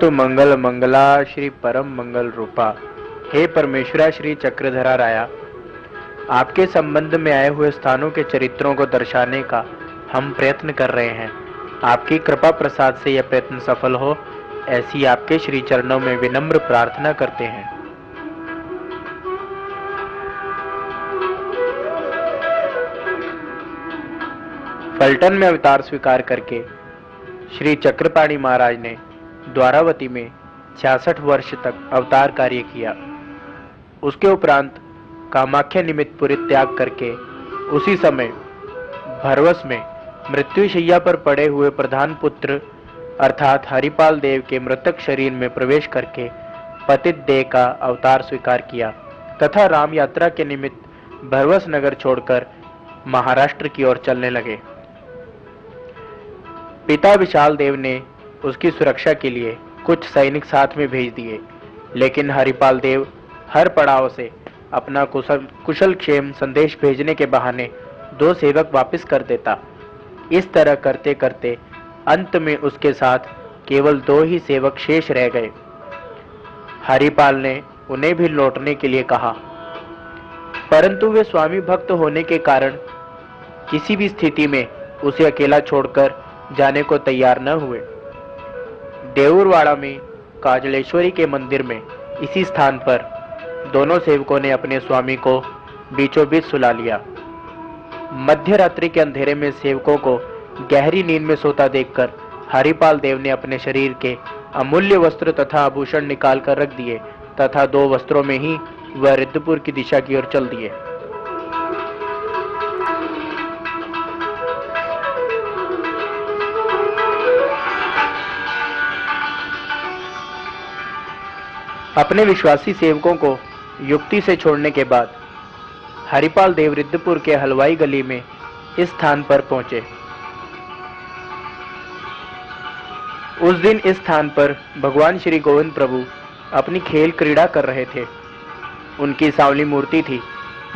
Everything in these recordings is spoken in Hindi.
तो मंगल मंगला श्री परम मंगल रूपा, हे परमेश्वरा श्री चक्रधरा राया, आपके संबंध में आए हुए स्थानों के चरित्रों को दर्शाने का हम प्रयत्न कर रहे हैं। आपकी कृपा प्रसाद से यह प्रयत्न सफल हो, ऐसी आपके श्री चरणों में विनम्र प्रार्थना करते हैं। फलटन में अवतार स्वीकार करके श्री चक्रपाणी महाराज ने द्वारावती में 66 वर्ष तक अवतार कार्य किया। उसके उपरांत कामाख्या निमित्त पुरी त्याग करके उसी समय भरवस में मृत्युशैया पर पड़े हुए प्रधान पुत्र अर्थात हरिपाल देव के मृतक शरीर में प्रवेश करके पतित देह का अवतार स्वीकार किया तथा राम यात्रा के निमित्त भरवस नगर छोड़कर महाराष्ट्र की ओर चलने लगे। पिता विशाल देव ने उसकी सुरक्षा के लिए कुछ सैनिक साथ में भेज दिए, लेकिन हरिपाल देव हर पड़ाव से अपना कुशल क्षेम संदेश भेजने के बहाने 2 सेवक वापस कर देता। इस तरह करते करते अंत में उसके साथ केवल 2 ही सेवक शेष रह गए। हरिपाल ने उन्हें भी लौटने के लिए कहा, परंतु वे स्वामी भक्त होने के कारण किसी भी स्थिति में उसे अकेला छोड़कर जाने को तैयार न हुए। देऊरवाड़ा में काजलेश्वरी के मंदिर में इसी स्थान पर दोनों सेवकों ने अपने स्वामी को बीचों बीच सुला लिया। मध्य रात्रि के अंधेरे में सेवकों को गहरी नींद में सोता देखकर हरिपाल देव ने अपने शरीर के अमूल्य वस्त्र तथा आभूषण निकाल कर रख दिए तथा 2 वस्त्रों में ही वह रिद्धपुर की दिशा की ओर चल दिए। अपने विश्वासी सेवकों को युक्ति से छोड़ने के बाद हरिपाल देव रिद्धपुर के हलवाई गली में इस स्थान पर पहुंचे। उस दिन इस स्थान पर भगवान श्री गोविंद प्रभु अपनी खेल क्रीड़ा कर रहे थे। उनकी सांवली मूर्ति थी,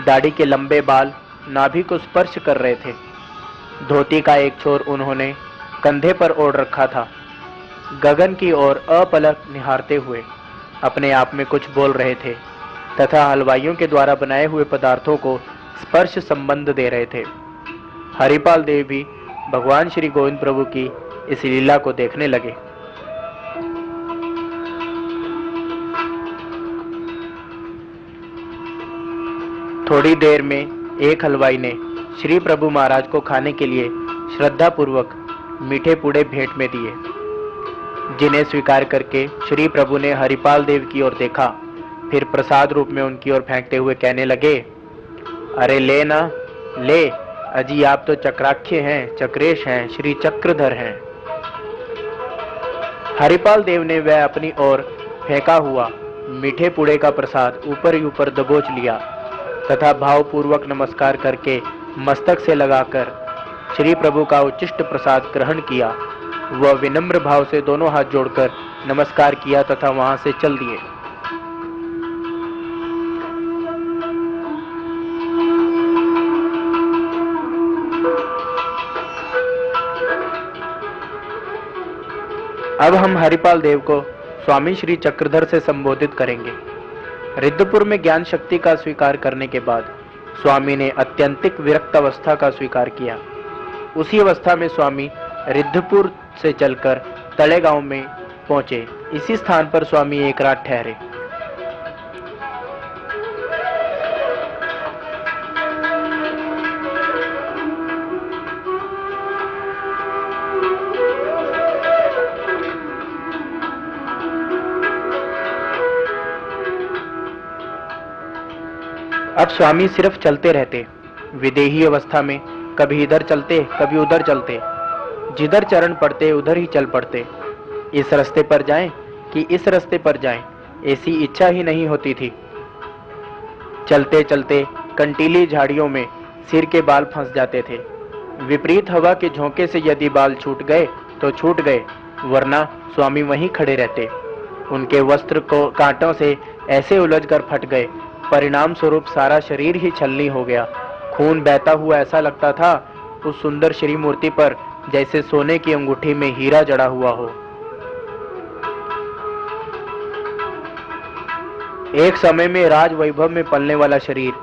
दाढ़ी के लंबे बाल नाभि को स्पर्श कर रहे थे। धोती का एक छोर उन्होंने कंधे पर ओढ़ रखा था। गगन की ओर अपलक निहारते हुए अपने आप में कुछ बोल रहे थे तथा हलवाइयों के द्वारा बनाए हुए पदार्थों को स्पर्श संबंध दे रहे थे। हरिपाल देव भी भगवान श्री गोविंद प्रभु की इस लीला को देखने लगे। थोड़ी देर में एक हलवाई ने श्री प्रभु महाराज को खाने के लिए श्रद्धा पूर्वक मीठे पूड़े भेंट में दिए, जिन्हें स्वीकार करके श्री प्रभु ने हरिपाल देव की ओर देखा, फिर प्रसाद रूप में उनकी ओर फेंकते हुए कहने लगे, अरे ले ना ले, अजी आप तो चक्राख्य हैं, चक्रेश हैं, श्री चक्रधर हैं। हरिपाल देव ने वह अपनी ओर फेंका हुआ मीठे पूड़े का प्रसाद ऊपर ही ऊपर दबोच लिया तथा भावपूर्वक नमस्कार करके मस्तक से लगाकर श्री प्रभु का उच्चिष्ट प्रसाद ग्रहण किया। वह विनम्र भाव से दोनों हाथ जोड़कर नमस्कार किया तथा वहां से चल दिए। अब हम हरिपाल देव को स्वामी श्री चक्रधर से संबोधित करेंगे। रिद्धपुर में ज्ञान शक्ति का स्वीकार करने के बाद स्वामी ने अत्यंतिक विरक्त अवस्था का स्वीकार किया। उसी अवस्था में स्वामी रिद्धपुर से चलकर तलेगांव में पहुंचे। इसी स्थान पर स्वामी एक रात ठहरे। अब स्वामी सिर्फ चलते रहते। विदेही अवस्था में कभी इधर चलते, कभी उधर चलते, जिधर चरण पड़ते उधर ही चल पड़ते। इस रास्ते पर जाएं कि इस रास्ते पर जाएं, ऐसी इच्छा ही नहीं होती थी। चलते चलते कंटीली झाड़ियों में सिर के बाल फंस जाते थे। विपरीत हवा के झोंके से यदि बाल छूट गए तो छूट गए, वरना स्वामी वहीं खड़े रहते। उनके वस्त्र को कांटों से ऐसे उलझकर फट गए, परिणाम स्वरूप सारा शरीर ही छलनी हो गया। खून बहता हुआ ऐसा लगता था उस सुंदर श्री मूर्ति पर जैसे सोने की अंगूठी में हीरा जड़ा हुआ हो। एक समय में राज वैभव में पलने वाला शरीर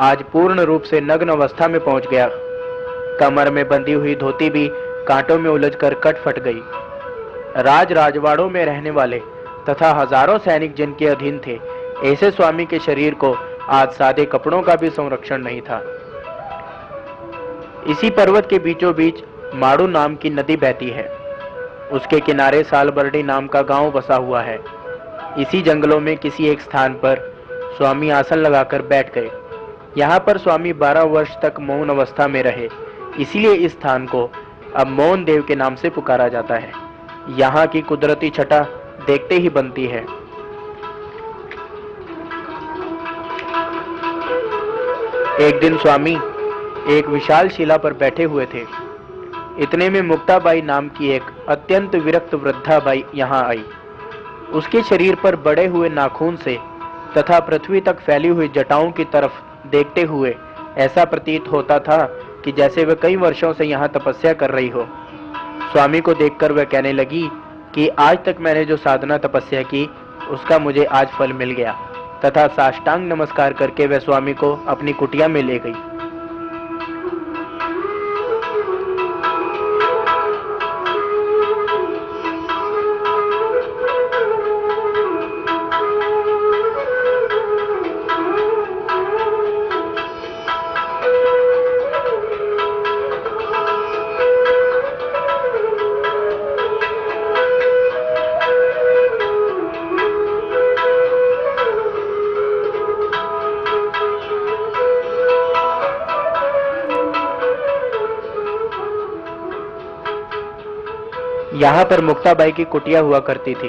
आज पूर्ण रूप से नग्न अवस्था में पहुंच गया। कमर में बंधी हुई धोती भी कांटों में उलझकर कट फट गई। राज राजवाड़ों में रहने वाले तथा हजारों सैनिक जिनके अधीन थे, ऐसे स्वामी के शरीर को आज सादे कपड़ों का भी संरक्षण नहीं था। इसी पर्वत के बीचों बीच माड़ू नाम की नदी बहती है। उसके किनारे सालबरडी नाम का गांव बसा हुआ है। इसी जंगलों में किसी एक स्थान पर स्वामी आसन लगाकर बैठ गए। यहाँ पर स्वामी 12 वर्ष तक मौन अवस्था में रहे, इसीलिए इस स्थान को अब मौन देव के नाम से पुकारा जाता है। यहाँ की कुदरती छटा देखते ही बनती है। एक दिन स्वामी एक विशाल शिला पर बैठे हुए थे। इतने में मुक्ताबाई नाम की एक अत्यंत विरक्त वृद्धा बाई यहाँ आई। उसके शरीर पर बड़े हुए नाखून से तथा पृथ्वी तक फैली हुई जटाओं की तरफ देखते हुए ऐसा प्रतीत होता था कि जैसे वह कई वर्षों से यहाँ तपस्या कर रही हो। स्वामी को देखकर वह कहने लगी कि आज तक मैंने जो साधना तपस्या की उसका मुझे आज फल मिल गया, तथा साष्टांग नमस्कार करके वह स्वामी को अपनी कुटिया में ले गई। यहाँ पर मुक्ताबाई की कुटिया हुआ करती थी।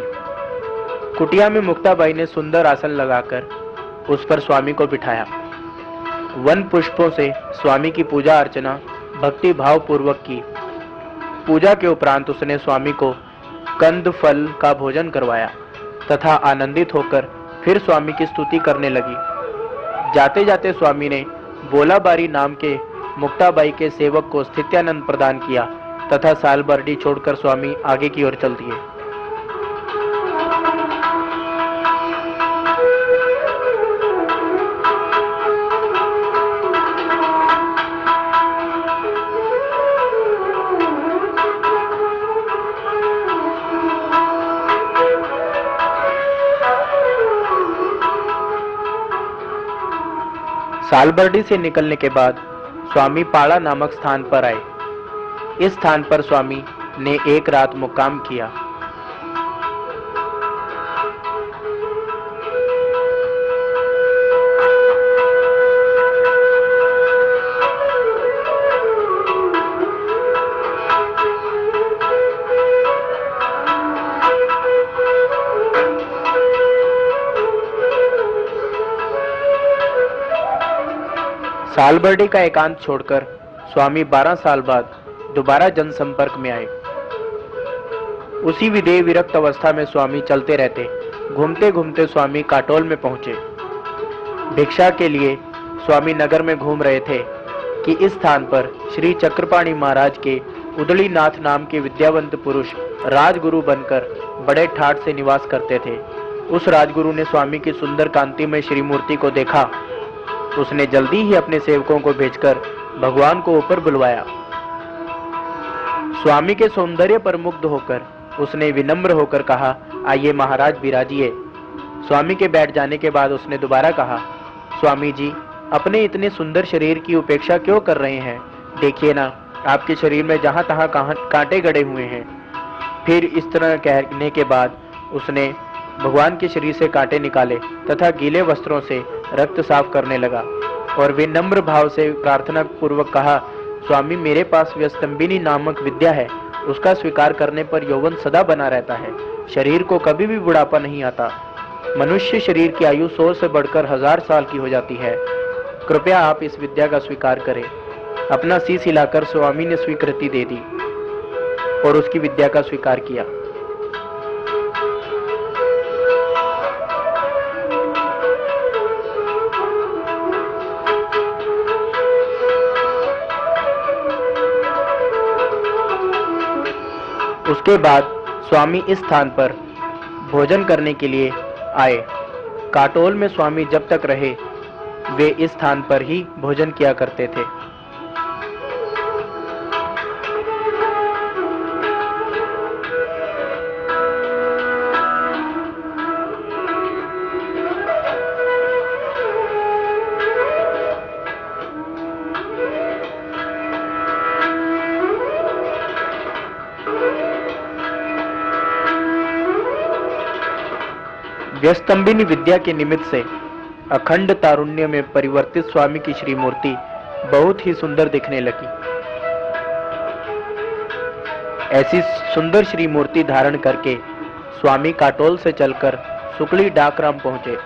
कुटिया में मुक्ताबाई ने सुंदर आसन लगाकर उस पर स्वामी को बिठाया। वन पुष्पों से स्वामी की पूजा अर्चना भक्ति भाव पूर्वक की। पूजा के उपरांत उसने स्वामी को कंद फल का भोजन करवाया तथा आनंदित होकर फिर स्वामी की स्तुति करने लगी। जाते जाते स्वामी ने बोलाबारी नाम के मुक्ताबाई के सेवक को स्थित्यानंद प्रदान किया तथा सालबरडी छोड़कर स्वामी आगे की ओर चल दिए। सालबरडी से निकलने के बाद स्वामी पाड़ा नामक स्थान पर आए। इस स्थान पर स्वामी ने एक रात मुक्काम किया। सालबरडी का एकांत छोड़कर स्वामी 12 साल बाद दोबारा जनसंपर्क में आए। उसी विदेह विरक्त अवस्था में स्वामी चलते रहते। घूमते घूमते स्वामी काटोल में पहुंचे। भिक्षा के लिए स्वामी नगर में घूम रहे थे कि इस स्थान पर श्री चक्रपाणी महाराज के उदलीनाथ नाम के विद्यावंत पुरुष राजगुरु बनकर बड़े ठाठ से निवास करते थे। उस राजगुरु ने स्वामी की सुंदर कांति में श्री मूर्ति को देखा। उसने जल्दी ही अपने सेवकों को भेजकर भगवान को ऊपर बुलवाया। स्वामी के सौंदर्य पर मुग्ध होकर उसने विनम्र होकर कहा, आइए महाराज विराजिए। स्वामी के बैठ जाने के बाद उसने दोबारा कहा, स्वामी जी अपने इतने सुंदर शरीर की उपेक्षा क्यों कर रहे हैं? देखिए ना, आपके शरीर में जहां तहां कांटे गड़े हुए हैं। फिर इस तरह कहने के बाद उसने भगवान के शरीर से कांटे निकाले तथा गीले वस्त्रों से रक्त साफ करने लगा और विनम्र भाव से प्रार्थना पूर्वक कहा, स्वामी मेरे पास व्यस्तंबिनी नामक विद्या है, उसका स्वीकार करने पर यौवन सदा बना रहता है, शरीर को कभी भी बुढ़ापा नहीं आता। मनुष्य शरीर की आयु 100 से बढ़कर 1000 साल की हो जाती है। कृपया आप इस विद्या का स्वीकार करें। अपना शीश हिलाकर स्वामी ने स्वीकृति दे दी और उसकी विद्या का स्वीकार किया। उसके बाद स्वामी इस स्थान पर भोजन करने के लिए आए। काटोल में स्वामी जब तक रहे वे इस स्थान पर ही भोजन किया करते थे। व्यस्तंबिनी विद्या के निमित्त से अखंड तारुण्य में परिवर्तित स्वामी की श्री मूर्ति बहुत ही सुंदर दिखने लगी। ऐसी सुंदर श्री मूर्ति धारण करके स्वामी काटोल से चलकर सुकली डाकराम पहुंचे।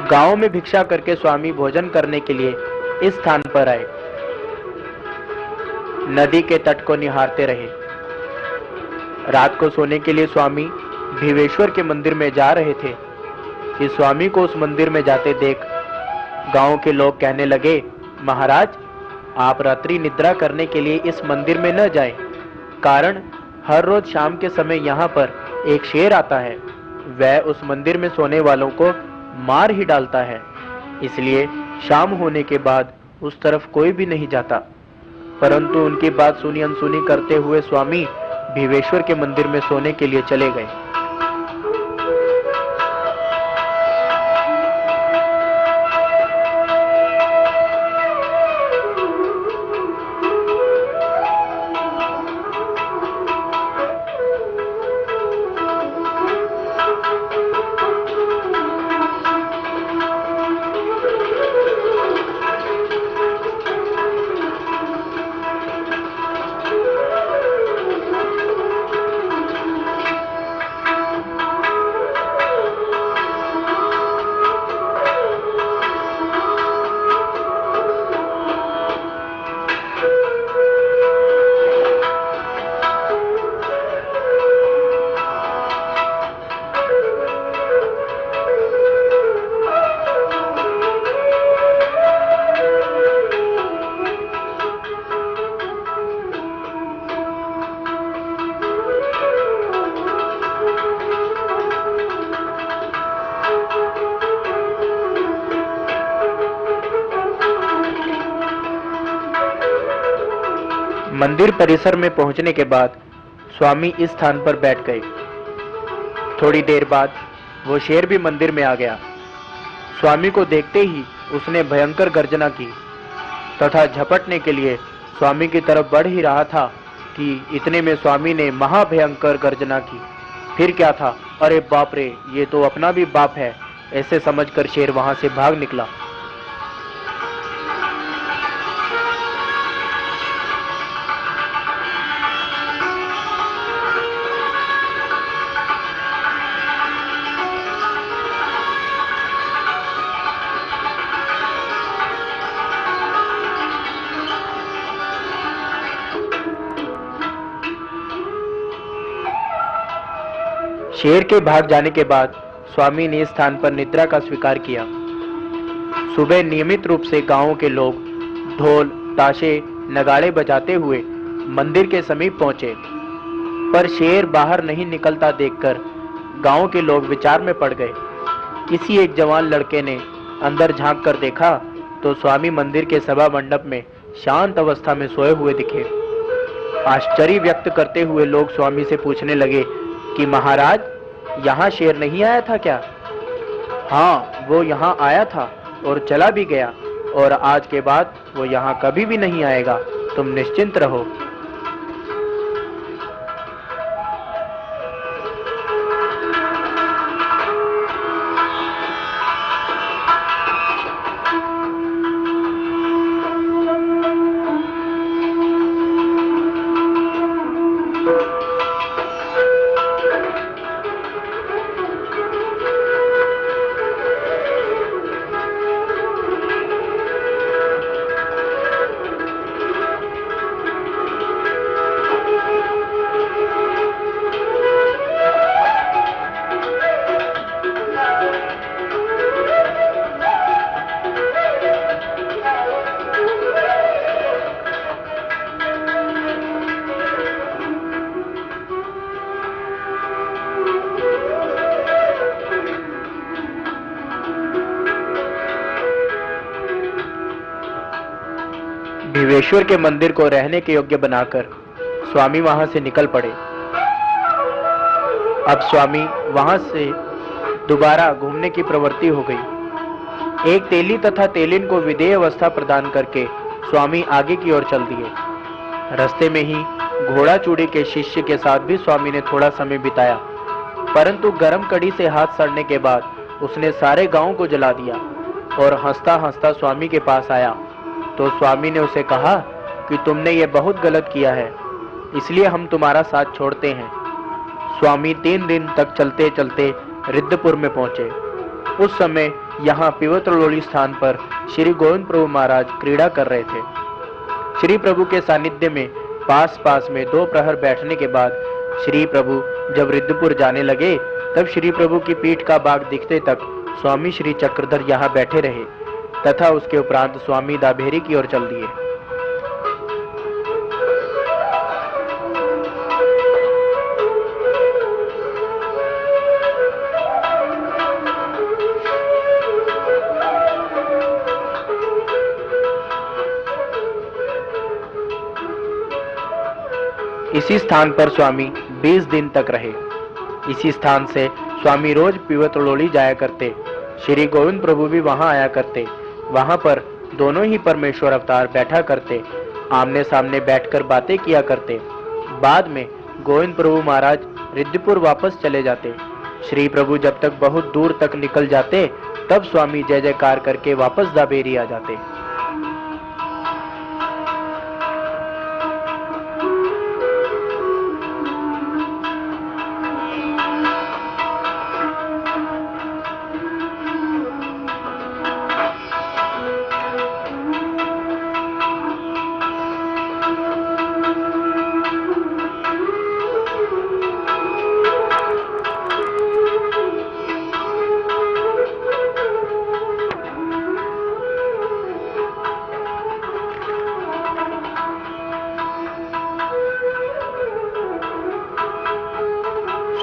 गांव में भिक्षा करके स्वामी भोजन करने के लिए इस स्थान पर आए। नदी के तट को निहारते रहे। रात को सोने के लिए स्वामी भीवेश्वर के मंदिर में जा रहे थे कि स्वामी को उस मंदिर में जाते देख गांव के लोग कहने लगे, महाराज, आप रात्रि निद्रा करने के लिए इस मंदिर में न जाएं, कारण हर रोज शाम के समय यहाँ पर एक शेर आता है। वह उस मंदिर में सोने वालों को मार ही डालता है, इसलिए शाम होने के बाद उस तरफ कोई भी नहीं जाता। परंतु उनकी बात सुनी अनसुनी करते हुए स्वामी भीवेश्वर के मंदिर में सोने के लिए चले गए। मंदिर परिसर में पहुंचने के बाद स्वामी इस स्थान पर बैठ गए। थोड़ी देर बाद वो शेर भी मंदिर में आ गया। स्वामी को देखते ही उसने भयंकर गर्जना की तथा झपटने के लिए स्वामी की तरफ बढ़ ही रहा था कि इतने में स्वामी ने महाभयंकर गर्जना की। फिर क्या था, अरे बाप रे, ये तो अपना भी बाप है, ऐसे समझकर शेर वहां से भाग निकला। शेर के भाग जाने के बाद स्वामी ने इस स्थान पर निद्रा का स्वीकार किया। सुबह नियमित रूप से गांव के लोग ढोल, ताशे, नगाड़े बजाते हुए मंदिर के समीप पहुंचे, पर शेर बाहर नहीं निकलता देखकर गांव के लोग विचार में पड़ गए। किसी एक जवान लड़के ने अंदर झांक कर देखा तो स्वामी मंदिर के सभा मंडप में शांत अवस्था में सोए हुए दिखे। आश्चर्य व्यक्त करते हुए लोग स्वामी से पूछने लगे कि महाराज, यहाँ शेर नहीं आया था क्या? हाँ, वो यहाँ आया था और चला भी गया, और आज के बाद वो यहाँ कभी भी नहीं आएगा, तुम निश्चिंत रहो। शिवेश्वर के मंदिर को रहने के योग्य बनाकर स्वामी वहां से निकल पड़े। अब स्वामी वहां से दोबारा घूमने की प्रवृत्ति हो गई। एक तेली तथा तेलिन को विदेह अवस्था प्रदान करके स्वामी आगे की ओर चल दिए। रास्ते में ही घोड़ा चूड़ी के शिष्य के साथ भी स्वामी ने थोड़ा समय बिताया, परंतु गर्म कड़ी से हाथ सड़ने के बाद उसने सारे गांव को जला दिया और हंसता हंसता स्वामी के पास आया तो स्वामी ने उसे कहा कि तुमने ये बहुत गलत किया है, इसलिए हम तुम्हारा साथ छोड़ते हैं। स्वामी 3 दिन तक चलते चलते रिद्धपुर में पहुंचे। उस समय यहाँ पिवत्रलोली स्थान पर श्री गोविंद प्रभु महाराज क्रीड़ा कर रहे थे। श्री प्रभु के सानिध्य में पास में 2 प्रहर बैठने के बाद श्री प्रभु जब रिद्धपुर जाने लगे तब श्री प्रभु की पीठ का भाग दिखते तक स्वामी श्री चक्रधर यहाँ बैठे रहे तथा उसके उपरांत स्वामी दाभेरी की ओर चल दिए। इसी स्थान पर स्वामी 20 दिन तक रहे। इसी स्थान से स्वामी रोज पिवत्रलोली जाया करते। श्री गोविंद प्रभु भी वहां आया करते। वहां पर दोनों ही परमेश्वर अवतार बैठा करते, आमने सामने बैठकर बातें किया करते। बाद में गोविंद प्रभु महाराज रिद्धपुर वापस चले जाते। श्री प्रभु जब तक बहुत दूर तक निकल जाते तब स्वामी जय जयकार करके वापस दाभेरी आ जाते।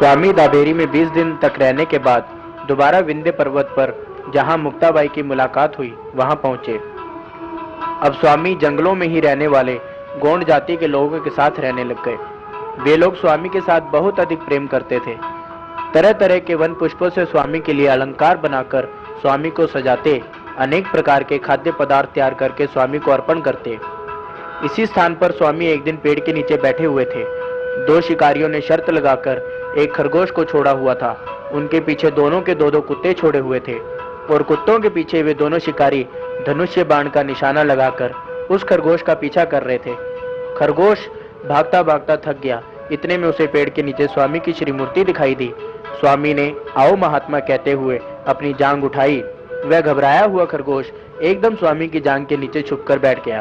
स्वामी दाभेरी में 20 दिन तक रहने के बाद दोबारा विंध्य पर्वत पर जहां मुक्ताबाई की मुलाकात हुई वहां पहुंचे। अब स्वामी जंगलों में ही रहने वाले गोंड जाति के लोगों के साथ रहने लग गए। वे लोग स्वामी के साथ बहुत अधिक प्रेम करते थे। तरह तरह के वन पुष्पों से स्वामी के लिए अलंकार बनाकर स्वामी को सजाते, अनेक प्रकार के खाद्य पदार्थ तैयार करके स्वामी को अर्पण करते। इसी स्थान पर स्वामी एक दिन पेड़ के नीचे बैठे हुए थे। 2 शिकारियों ने शर्त लगाकर एक खरगोश को छोड़ा हुआ था। उनके पीछे दोनों के 2-2 कुत्ते छोड़े हुए थे और कुत्तों के पीछे वे दोनों शिकारी धनुष्य बाण का निशाना लगाकर उस खरगोश का पीछा कर रहे थे। खरगोश भागता भागता थक गया। इतने में उसे पेड़ के नीचे स्वामी की श्री मूर्ति दिखाई दी। स्वामी ने आओ महात्मा कहते हुए अपनी जांघ उठाई। वह घबराया हुआ खरगोश एकदम स्वामी की जांघ के नीचे छुपकर बैठ गया।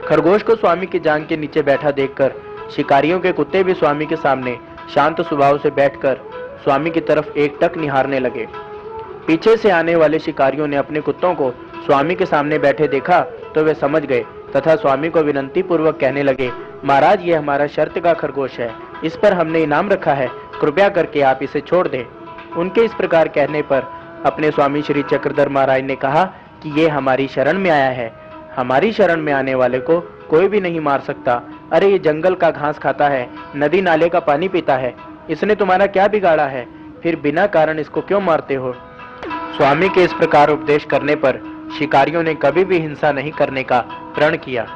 खरगोश को स्वामी की जांघ के नीचे बैठा देखकर शिकारियों के कुत्ते भी स्वामी के सामने शांत स्वभाव से बैठकर स्वामी की तरफ एकटक निहारने लगे। पीछे से आने वाले शिकारियों ने अपने कुत्तों को स्वामी के सामने बैठे देखा तो वे समझ गए तथा स्वामी को विनती पूर्वक कहने लगे, महाराज ये हमारा शर्त का खरगोश है, इस पर हमने इनाम रखा है, कृपया करके आप इसे छोड़ दें। उनके इस प्रकार कहने पर अपने स्वामी श्री चक्रधर महाराज ने कहा कि ये हमारी शरण में आया है, हमारी शरण में आने वाले को कोई भी नहीं मार सकता। अरे ये जंगल का घास खाता है, नदी नाले का पानी पीता है, इसने तुम्हारा क्या बिगाड़ा है, फिर बिना कारण इसको क्यों मारते हो। स्वामी के इस प्रकार उपदेश करने पर शिकारियों ने कभी भी हिंसा नहीं करने का प्रण किया।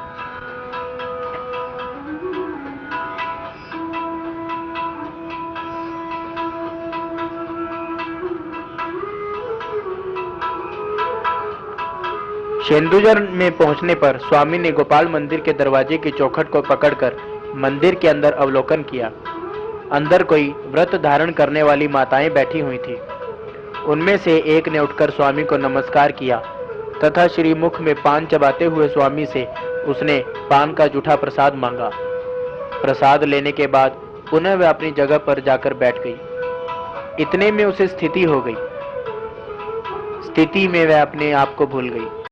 शेंदुजर में पहुंचने पर स्वामी ने गोपाल मंदिर के दरवाजे की चौखट को पकड़कर मंदिर के अंदर अवलोकन किया। अंदर कोई व्रत धारण करने वाली माताएं बैठी हुई थी। उनमें से एक ने उठकर स्वामी को नमस्कार किया तथा श्री मुख में पान चबाते हुए स्वामी से उसने पान का जूठा प्रसाद मांगा। प्रसाद लेने के बाद पुनः वह अपनी जगह पर जाकर बैठ गई। इतने में उसे स्थिति हो गई। स्थिति में वह अपने आप को भूल गई।